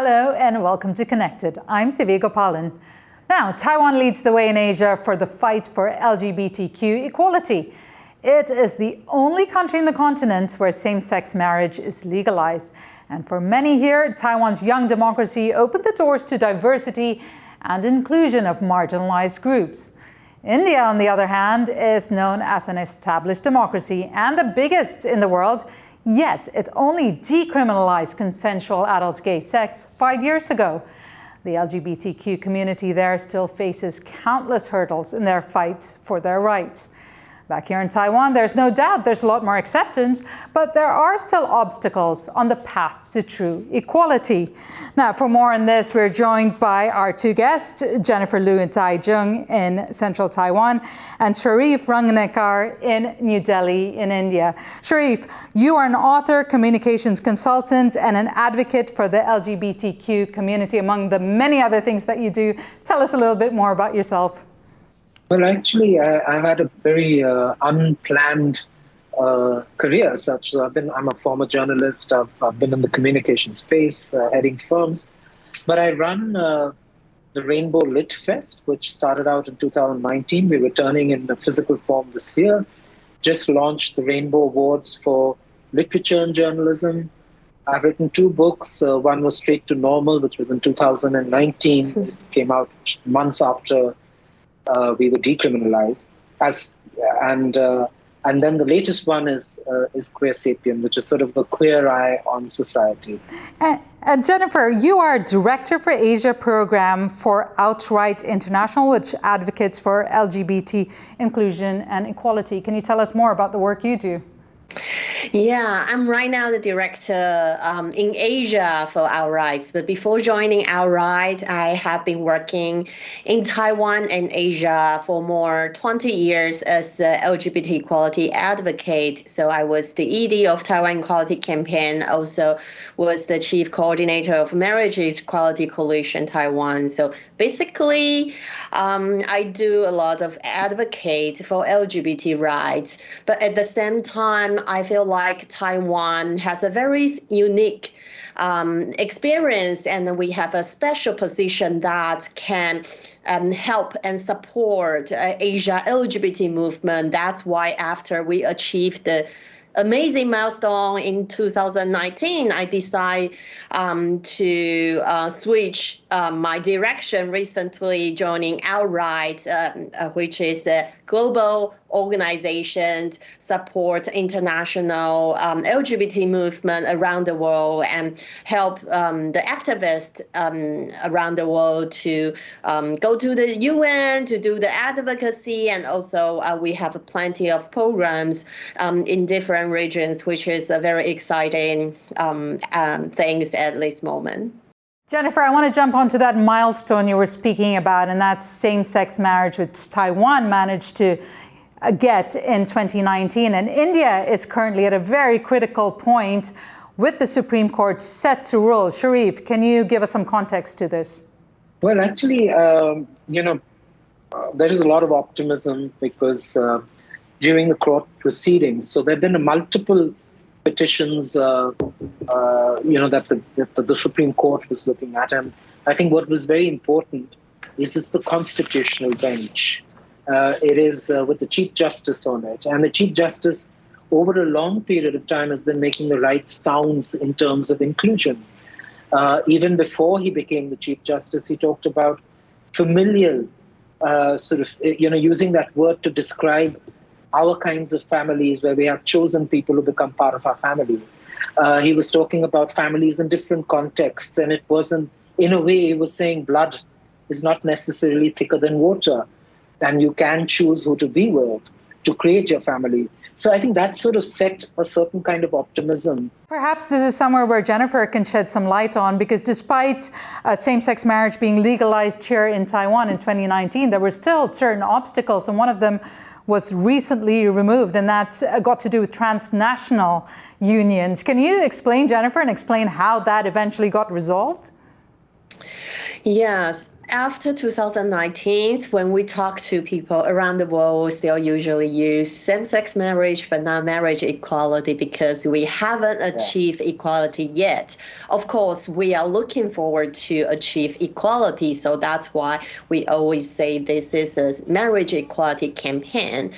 Hello and welcome to Connected. I'm Divya Gopalan. Now, Taiwan leads the way in Asia for the fight for LGBTQ equality. It is the only country in the continent where same-sex marriage is legalized. And for many here, Taiwan's young democracy opened the doors to diversity and inclusion of marginalized groups. India, on the other hand, is known as an established democracy and the biggest in the world. Yet, it only decriminalized consensual adult gay sex 5 years ago. The LGBTQ community there still faces countless hurdles in their fight for their rights. Back here in Taiwan, there's no doubt there's a lot more acceptance, but there are still obstacles on the path to true equality. Now, for more on this, we're joined by our two guests, Jennifer Liu in Taichung in central Taiwan, and Sharif Rangnekar in New Delhi in India. Sharif, you are an author, communications consultant, and an advocate for the LGBTQ community, among the many other things that you do. Tell us a little bit more about yourself. Well, actually, I've had a very unplanned career. I'm a former journalist. I've been in the communication space, heading firms. But I run the Rainbow Lit Fest, which started out in 2019. We're returning in the physical form this year. Just launched the Rainbow Awards for literature and journalism. I've written 2 books. One was Straight to Normal, which was in 2019. It came out months after we were decriminalized, and then the latest one is Queer Sapien, which is sort of a queer eye on society. And Jennifer, you are Director for Asia Program for Outright International, which advocates for LGBT inclusion and equality. Can you tell us more about the work you do? Yeah, I'm right now the director in Asia for Outright. But before joining Outright, I have been working in Taiwan and Asia for more 20 years as an LGBT equality advocate. So I was the ED of Taiwan Equality Campaign, also was the chief coordinator of Marriage Equality Coalition Taiwan. So basically, I do a lot of advocate for LGBT rights. But at the same time, I feel like Taiwan has a very unique experience, and we have a special position that can help and support Asia LGBT movement. That's why after we achieved the amazing milestone in 2019, I decided to switch my direction recently, joining Outright, which is a global organization support international LGBT movement around the world and help the activists around the world to go to the UN to do the advocacy, and also we have plenty of programs in different regions, which is a very exciting things at this moment. Jennifer, I want to jump onto that milestone you were speaking about, and that's same-sex marriage, which Taiwan managed to get in 2019. And India is currently at a very critical point with the Supreme Court set to rule. Sharif, can you give us some context to this? Well, actually, there is a lot of optimism because during the court proceedings, so there have been multiple petitions, that the Supreme Court was looking at. And I think what was very important is it's the constitutional bench. It is with the Chief Justice on it. And the Chief Justice, over a long period of time, has been making the right sounds in terms of inclusion. Even before he became the Chief Justice, he talked about familial, using that word to describe our kinds of families where we have chosen people who become part of our family. He was talking about families in different contexts, and it wasn't, in a way, he was saying blood is not necessarily thicker than water, and you can choose who to be with to create your family. So I think that sort of set a certain kind of optimism. Perhaps this is somewhere where Jennifer can shed some light on, because despite same-sex marriage being legalized here in Taiwan in 2019, there were still certain obstacles, and one of them was recently removed, and that got to do with transnational unions. Can you explain, Jennifer, and explain how that eventually got resolved? Yes. After 2019, when we talk to people around the world, they'll usually use same-sex marriage, but not marriage equality because we haven't achieved equality yet. Of course, we are looking forward to achieve equality, so that's why we always say this is a marriage equality campaign.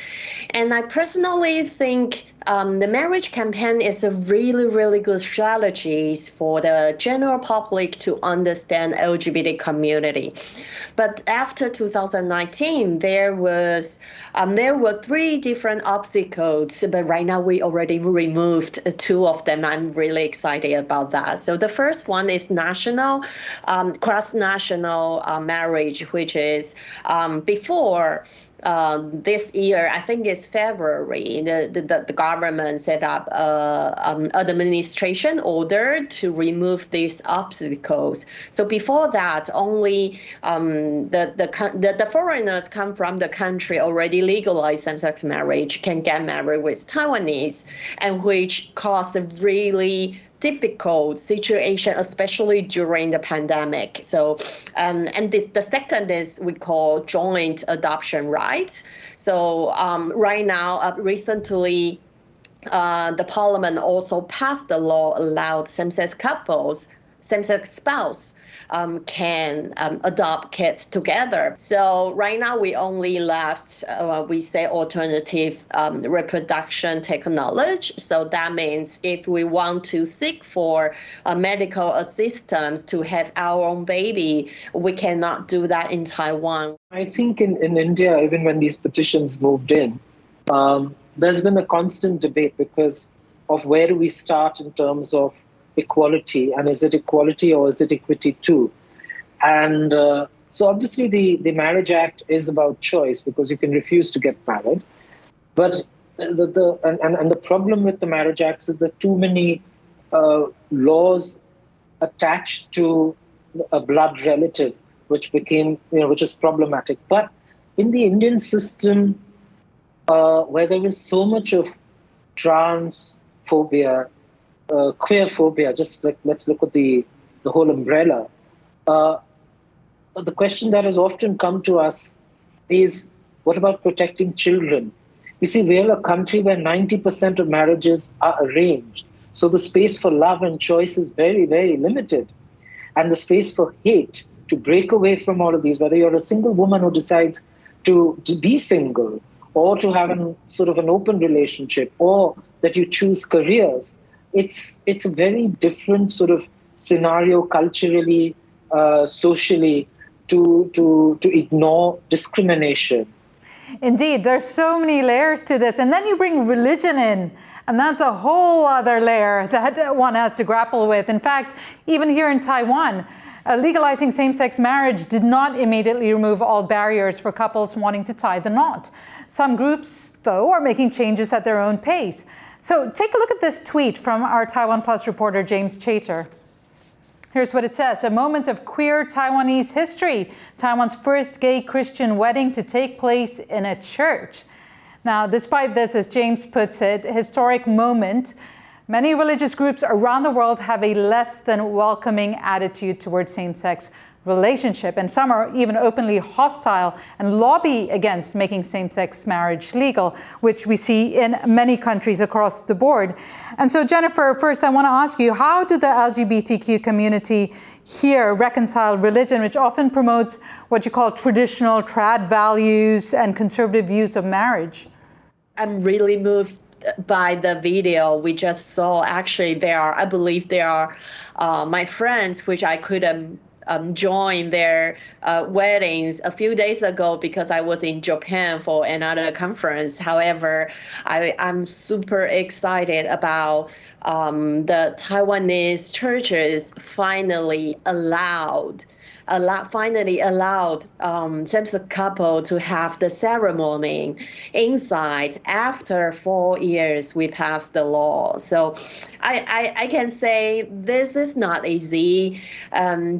And I personally think the marriage campaign is a really, really good strategy for the general public to understand LGBT community. But after 2019, there were 3 different obstacles. But right now, we already removed 2 of them. I'm really excited about that. So the first one is national, cross-national marriage, which is before. This year, I think it's February, the government set up an administration order to remove these obstacles. So before that, only the foreigners come from the country already legalized same-sex marriage can get married with Taiwanese, and which caused a really difficult situation, especially during the pandemic. So, and the second is we call joint adoption rights. So right now, recently, the parliament also passed the law allowed same-sex couples, same-sex spouse, can adopt kids together. So right now we only left, we say alternative reproduction technology. So that means if we want to seek for medical assistance to have our own baby, we cannot do that in Taiwan. I think in India, even when these petitions moved in, there's been a constant debate because of where do we start in terms of equality, and is it equality or is it equity too? And so obviously the Marriage Act is about choice because you can refuse to get married. But the problem with the Marriage Act is that too many laws attached to a blood relative, which is problematic. But in the Indian system, where there is so much of transphobia, queer phobia, just like let's look at the whole umbrella. The question that has often come to us is, what about protecting children? You see, we're a country where 90% of marriages are arranged. So the space for love and choice is very, very limited. And the space for hate, to break away from all of these, whether you're a single woman who decides to be single, or to have sort of an open relationship, or that you choose careers, it's a very different sort of scenario culturally, socially, to ignore discrimination. Indeed, there's so many layers to this. And then you bring religion in, and that's a whole other layer that one has to grapple with. In fact, even here in Taiwan, legalizing same-sex marriage did not immediately remove all barriers for couples wanting to tie the knot. Some groups, though, are making changes at their own pace. So take a look at this tweet from our TaiwanPlus reporter, James Chater. Here's what it says: a moment of queer Taiwanese history, Taiwan's first gay Christian wedding to take place in a church. Now, despite this, as James puts it, historic moment, many religious groups around the world have a less than welcoming attitude towards same-sex relationship, and some are even openly hostile and lobby against making same-sex marriage legal, which we see in many countries across the board. And so, Jennifer, first I want to ask you, how do the LGBTQ community here reconcile religion, which often promotes what you call traditional trad values and conservative views of marriage? I'm really moved by the video we just saw. Actually, I believe there are my friends, which I couldn't join their weddings a few days ago because I was in Japan for another conference. However, I'm super excited about the Taiwanese churches finally allowed same-sex couple to have the ceremony inside after 4 years we passed the law. So I can say this is not easy.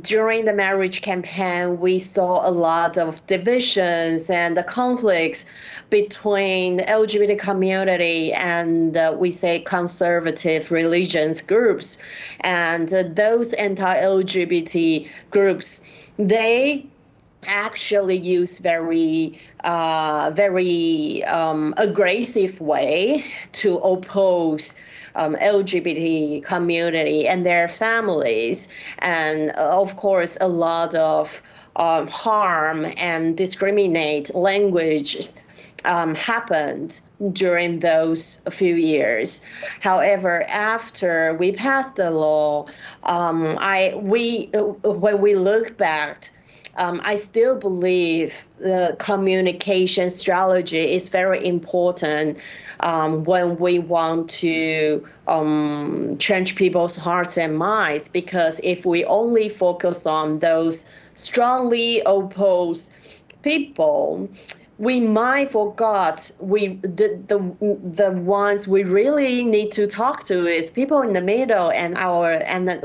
During the marriage campaign, we saw a lot of divisions and the conflicts between the LGBT community and we say conservative religious groups. And those anti-LGBT groups, they actually use very aggressive way to oppose LGBT community and their families, and of course a lot of harm and discriminate languages happened during those few years. However, after we passed the law, when we look back, I still believe the communication strategy is very important when we want to change people's hearts and minds, because if we only focus on those strongly opposed people, we might forget the ones we really need to talk to is people in the middle,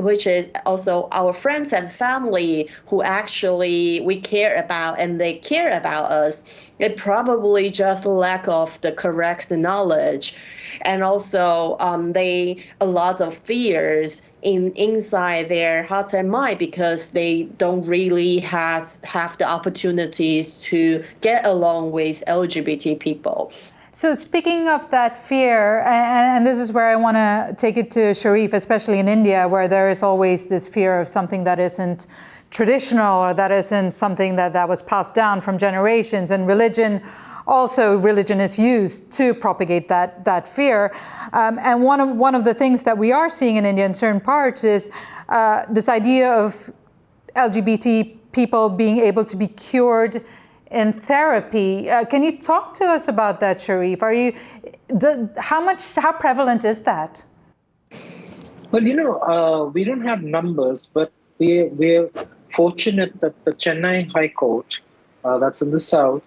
which is also our friends and family who actually we care about and they care about us. It probably just lack of the correct knowledge, and also a lot of fears inside their hearts and mind, because they don't really have the opportunities to get along with LGBT people. So speaking of that fear, and this is where I want to take it to Sharif, especially in India, where there is always this fear of something that isn't traditional or that isn't something that was passed down from generations, and religion is used to propagate that fear. And one of the things that we are seeing in India in certain parts is this idea of LGBT people being able to be cured in therapy. Can you talk to us about that, Sharif? How prevalent is that? Well, we don't have numbers, but we're fortunate that the Chennai High Court, that's in the south,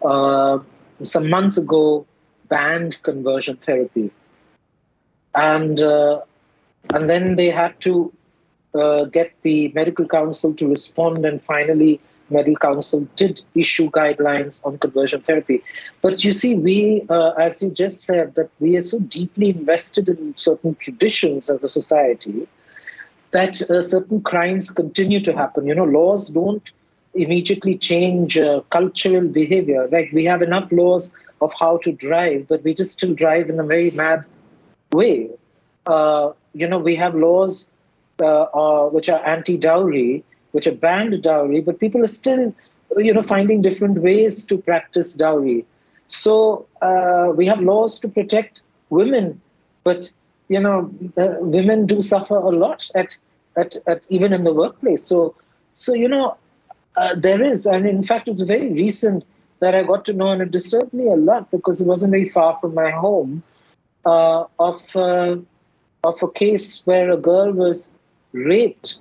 some months ago banned conversion therapy, and then they had to get the medical council to respond, and finally medical council did issue guidelines on conversion therapy. But you see, we, as you just said, that we are so deeply invested in certain traditions as a society that certain crimes continue to happen. Laws don't immediately change cultural behavior. Like, we have enough laws of how to drive, but we just still drive in a very mad way. We have laws which are anti-dowry, which have banned dowry, but people are still, finding different ways to practice dowry. So we have laws to protect women, but women do suffer a lot at even in the workplace. So there is, and in fact, it was very recent that I got to know, and it disturbed me a lot because it wasn't very far from my home, of a case where a girl was raped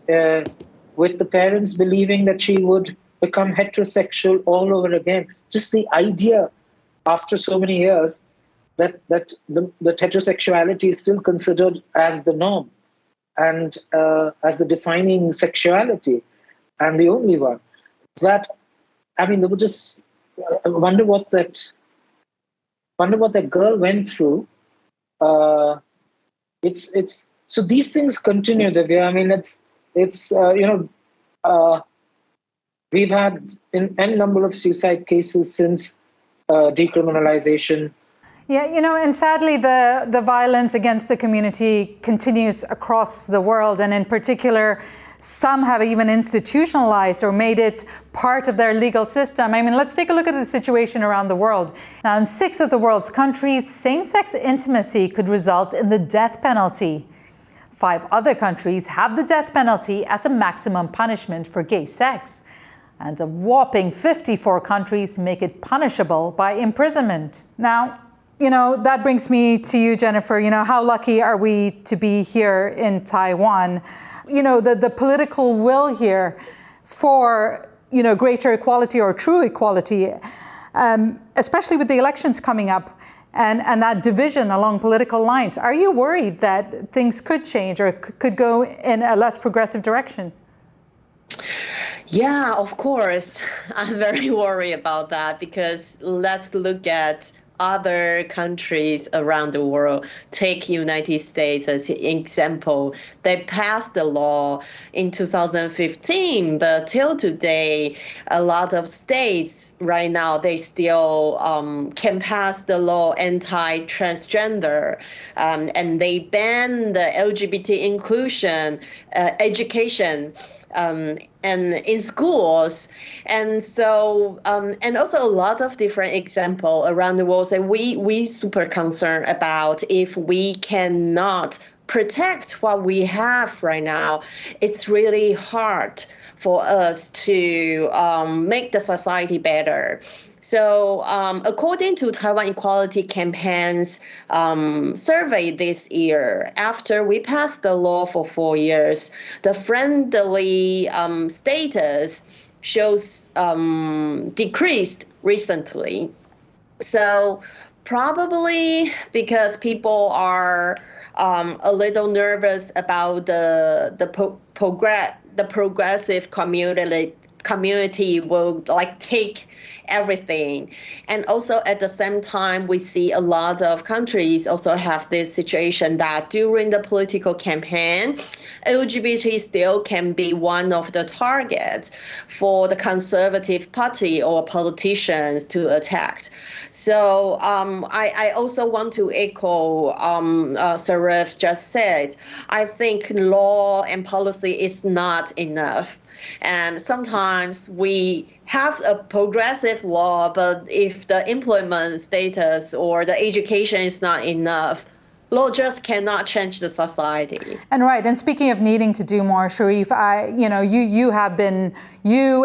with the parents believing that she would become heterosexual all over again. Just the idea, after so many years, that heterosexuality is still considered as the norm and as the defining sexuality and the only one. They would just wonder what that girl went through. So these things continue, Divya. We've had n number of suicide cases since decriminalization. Yeah, and sadly, the violence against the community continues across the world, and in particular, some have even institutionalized or made it part of their legal system. Let's take a look at the situation around the world. Now, in 6 of the world's countries, same-sex intimacy could result in the death penalty. 5 other countries have the death penalty as a maximum punishment for gay sex. And a whopping 54 countries make it punishable by imprisonment. Now, that brings me to you, Jennifer. How lucky are we to be here in Taiwan? The political will here for, greater equality or true equality, especially with the elections coming up and that division along political lines. Are you worried that things could change or could go in a less progressive direction? Yeah, of course. I'm very worried about that, because let's look at other countries around the world. Take United States as an example. They passed the law in 2015, but till today, a lot of states right now, they still can pass the law anti-transgender, and they ban the LGBT inclusion education and in schools. And so and also a lot of different examples around the world. And we super concerned about if we cannot protect what we have right now, it's really hard for us to make the society better. So according to Taiwan Equality Campaign's survey this year, after we passed the law for 4 years, the friendly status shows decreased recently. So probably because people are a little nervous about the progressive community will like take everything. And also at the same time, we see a lot of countries also have this situation that during the political campaign, LGBT still can be one of the targets for the conservative party or politicians to attack. So I also want to echo Sharif just said. I think law and policy is not enough. And sometimes we have a progressive law, but if the employment status or the education is not enough, law just cannot change the society. And right, and speaking of needing to do more, Sharif, you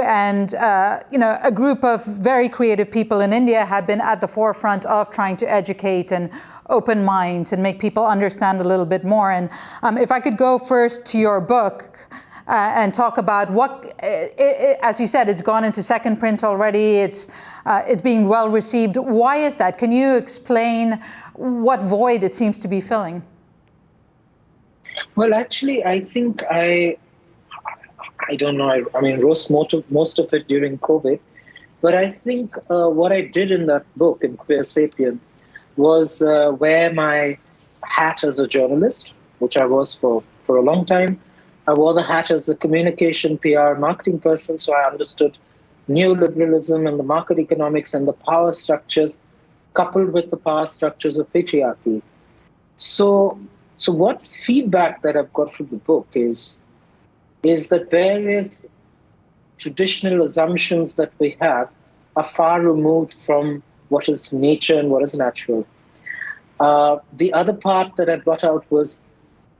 and a group of very creative people in India have been at the forefront of trying to educate and open minds and make people understand a little bit more. And if I could go first to your book, and talk about what, as you said, it's gone into second print already. It's being well received. Why is that? Can you explain what void it seems to be filling? Well, actually, I think I don't know. I mean, wrote most of it during COVID, but I think what I did in that book, in Queer Sapien, was wear my hat as a journalist, which I was for a long time. I wore the hat as a communication, PR, marketing person, so I understood neoliberalism and the market economics and the power structures coupled with the power structures of patriarchy. So what feedback that I've got from the book is that various traditional assumptions that we have are far removed from what is nature and what is natural. The other part that I brought out was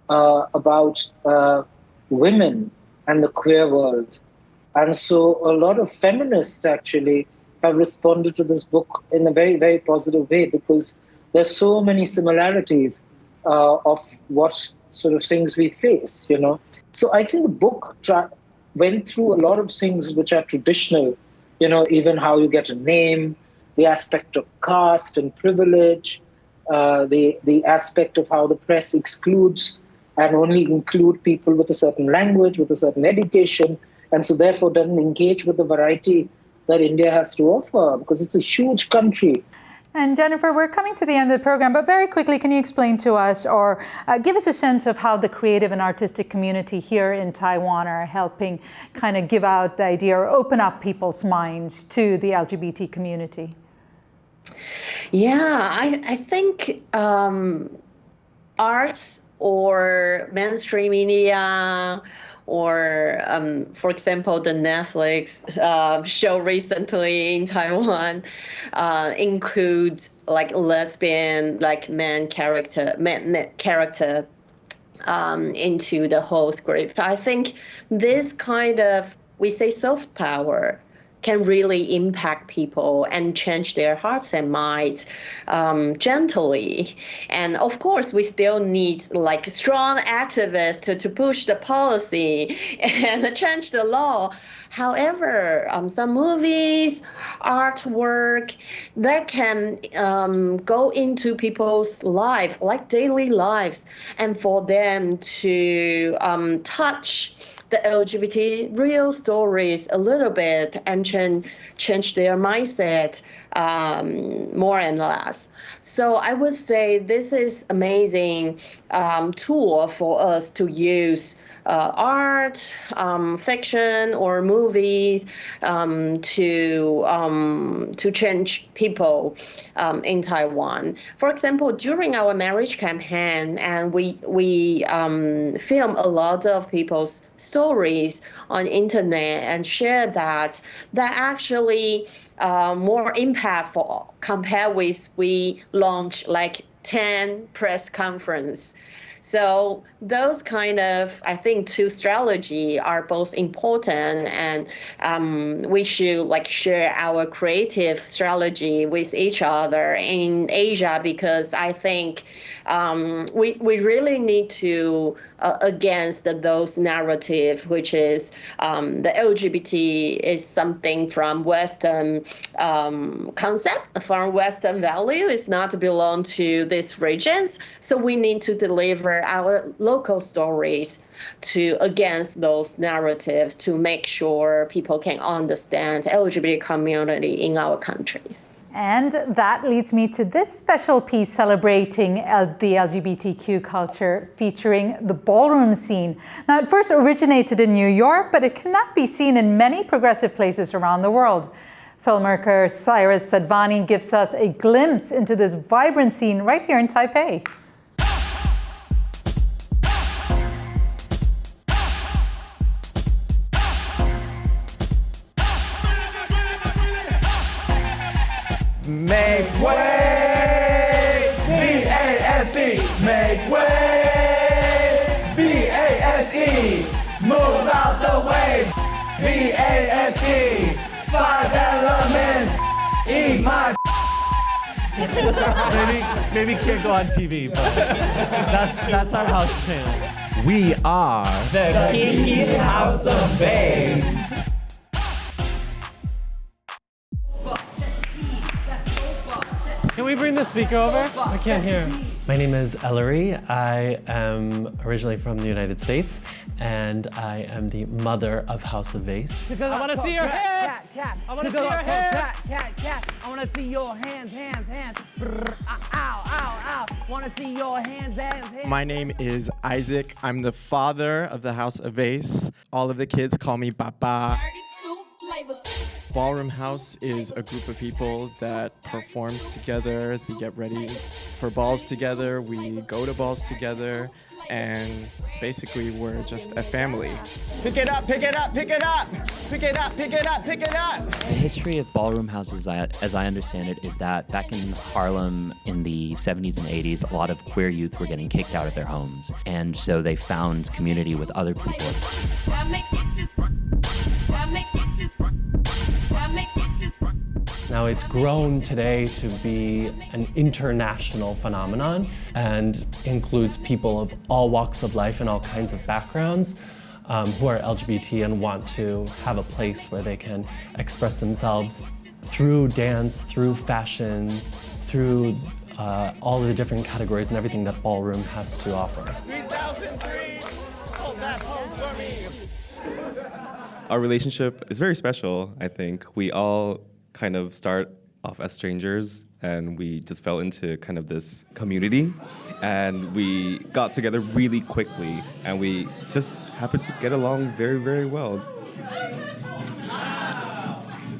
about women and the queer world. And so a lot of feminists actually have responded to this book in a very, very positive way because there's so many similarities of what sort of things we face, So I think the book went through a lot of things which are traditional, even how you get a name, the aspect of caste and privilege, the aspect of how the press excludes and only include people with a certain language, with a certain education, and so therefore doesn't engage with the variety that India has to offer, because it's a huge country. And Jennifer, we're coming to the end of the program, but very quickly, can you explain to us or give us a sense of how the creative and artistic community here in Taiwan are helping kind of give out the idea or open up people's minds to the LGBT community? Yeah, I think arts or mainstream media or, for example, the Netflix show recently in Taiwan includes like lesbian, like man character into the whole script. I think this kind of, we say soft power, can really impact people and change their hearts and minds gently. And of course, we still need like strong activists to push the policy and change the law. However, some movies, artwork, that can go into people's life, like daily lives, and for them to touch the LGBT real stories a little bit and change their mindset more and less. So I would say this is amazing tool for us to use art, fiction, or movies to change people in Taiwan. For example, during our marriage campaign, and we film a lot of people's stories on internet and share that actually more impactful compared with we launch like 10 press conference. So those kind of, I think, two strategy are both important, and we should like share our creative strategy with each other in Asia, because I think we really need to against those narrative, which is the LGBT is something from Western concept, from Western value, is not belong to these regions. So we need to deliver our local stories to against those narratives to make sure people can understand LGBT community in our countries. And that leads me to this special piece celebrating the LGBTQ culture, featuring the ballroom scene. Now, it first originated in New York, but it can now be seen in many progressive places around the world. Filmmaker Cyrus Sadvani gives us a glimpse into this vibrant scene right here in Taipei. Make way! B-A-S-E! Make way! B-A-S-E! Move out the way! B-A-S-E! 5 elements! Eat my Maybe can't go on TV, but that's our house channel. We are The Kiki House of Bass. Can we bring the speaker over? I can't hear. My name is Ellery. I am originally from the United States, and I am the mother of House of Vase. I want to see your hands. I want to see your hands. I want to see your hands. Brr, ow, ow. Want to see your hands. My name is Isaac. I'm the father of the House of Vase. All of the kids call me Papa. Ballroom House is a group of people that performs together. We get ready for balls together. We go to balls together. And basically, we're just a family. Pick it up, pick it up, pick it up. Pick it up, pick it up, pick it up. The history of ballroom houses, as I understand it, is that back in Harlem in the 70s and 80s, a lot of queer youth were getting kicked out of their homes. And so they found community with other people. Now it's grown today to be an international phenomenon and includes people of all walks of life and all kinds of backgrounds who are LGBT and want to have a place where they can express themselves through dance, through fashion, through all of the different categories and everything that ballroom has to offer. 3003, hold that pose for me. Our relationship is very special, I think. We all kind of start off as strangers, and we just fell into kind of this community, and we got together really quickly, and we just happened to get along very, very well.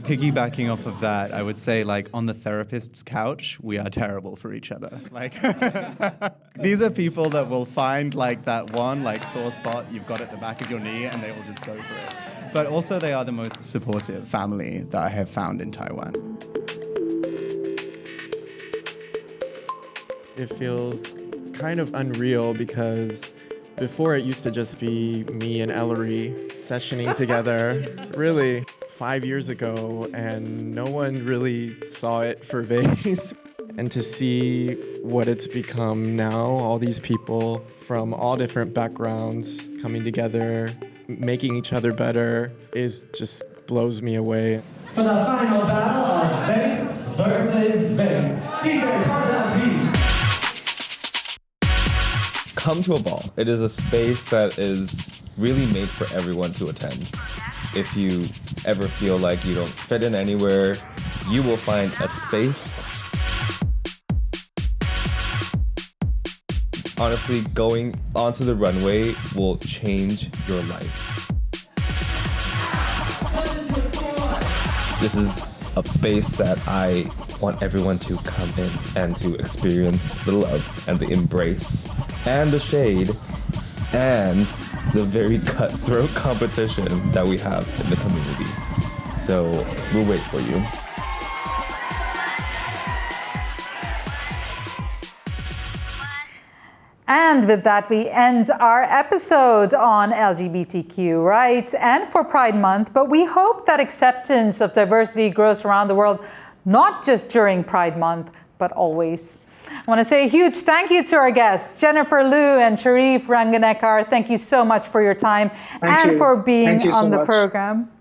Piggybacking off of that, I would say, like, on the therapist's couch, we are terrible for each other. Like, these are people that will find, like, that one, like, sore spot you've got at the back of your knee, and they will just go for it. But also, they are the most supportive family that I have found in Taiwan. It feels kind of unreal because before it used to just be me and Ellery sessioning together, really 5 years ago, and no one really saw it for Vase. And to see what it's become now, all these people from all different backgrounds coming together, making each other better, is just blows me away. For the final battle of Vase versus Vase. DJ, come to a ball. It is a space that is really made for everyone to attend. If you ever feel like you don't fit in anywhere, you will find a space. Honestly, going onto the runway will change your life. This is a space that I want everyone to come in and to experience the love and the embrace and the shade and the very cutthroat competition that we have in the community. So we'll wait for you. And with that, we end our episode on LGBTQ rights and for Pride Month. But we hope that acceptance of diversity grows around the world, not just during Pride Month, but always. I want to say a huge thank you to our guests, Jennifer Liu and Sharif Rangnekar. Thank you so much for your time and for being on the program.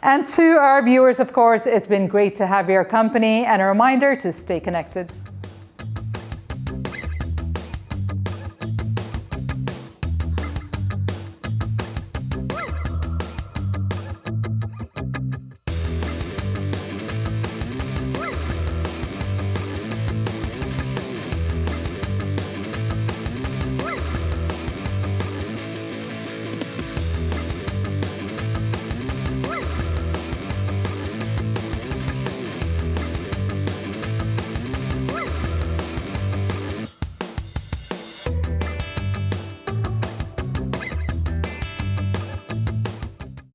And to our viewers, of course, it's been great to have your company, and a reminder to stay connected.